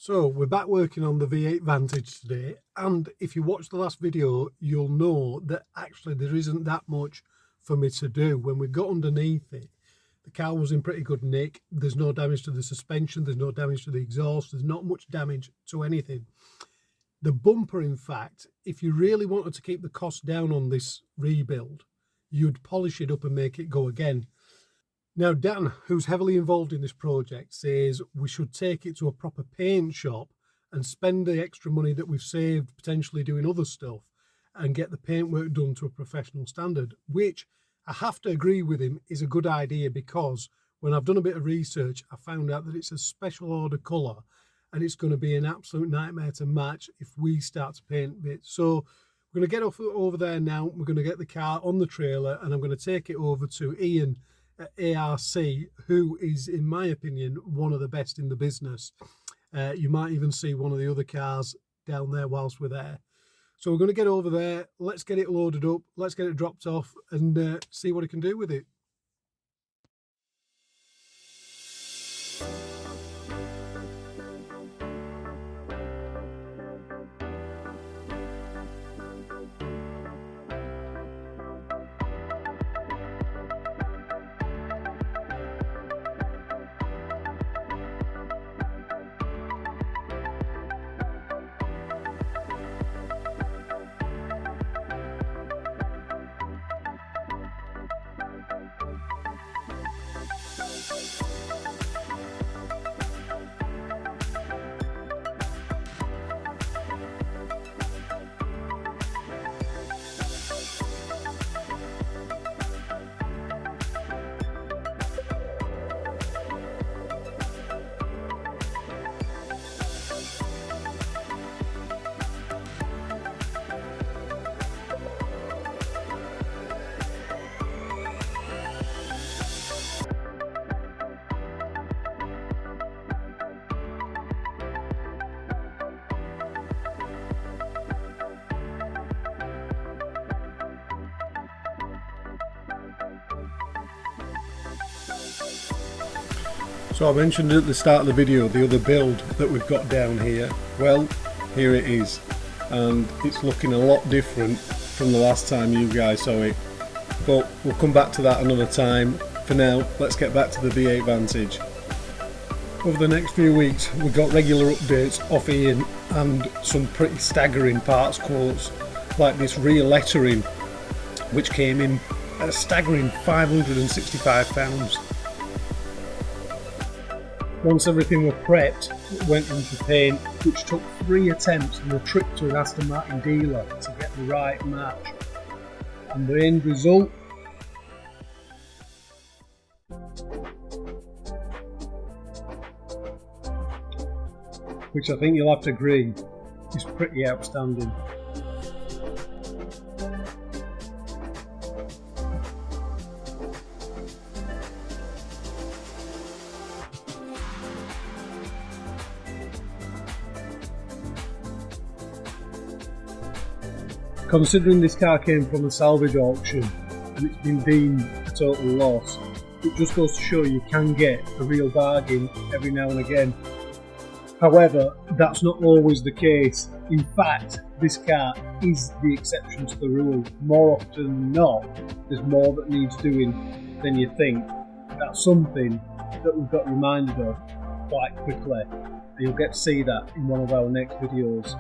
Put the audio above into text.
So we're back working on the V8 Vantage today, and if you watch the last video you'll know that actually there isn't that much for me to do. When we got underneath it, the car was in pretty good nick. There's no damage to the suspension, there's no damage to the exhaust, there's not much damage to anything. The bumper, in fact, if you really wanted to keep the cost down on this rebuild, you'd polish it up and make it go again. Now, Dan, who's heavily involved in this project, says we should take it to a proper paint shop and spend the extra money that we've saved potentially doing other stuff and get the paintwork done to a professional standard, which I have to agree with him is a good idea, because when I've done a bit of research, I found out that it's a special order colour and it's going to be an absolute nightmare to match if we start to paint bits. So we're going to get over there now. We're going to get the car on the trailer and I'm going to take it over to Ian at ARC, who is, in my opinion, one of the best in the business. You might even see one of the other cars down there whilst we're there. So we're going to get over there, let's get it loaded up, let's get it dropped off and see what it can do with it. So I mentioned at the start of the video the other build that we've got down here. Well, here it is, and it's looking a lot different from the last time you guys saw it, but we'll come back to that another time. For now, let's get back to the V8 Vantage. Over the next few weeks we've got regular updates off Ian and some pretty staggering parts quotes, like this rear lettering which came in at a staggering £565. Once everything was prepped, it went into paint, which took 3 attempts and a trip to an Aston Martin dealer to get the right match. And the end result? Which I think you'll have to agree is pretty outstanding. Considering this car came from a salvage auction and it's been deemed a total loss, it just goes to show you can get a real bargain every now and again. However, that's not always the case. In fact, this car is the exception to the rule. More often than not, there's more that needs doing than you think. That's something that we've got reminded of quite quickly, and you'll get to see that in one of our next videos.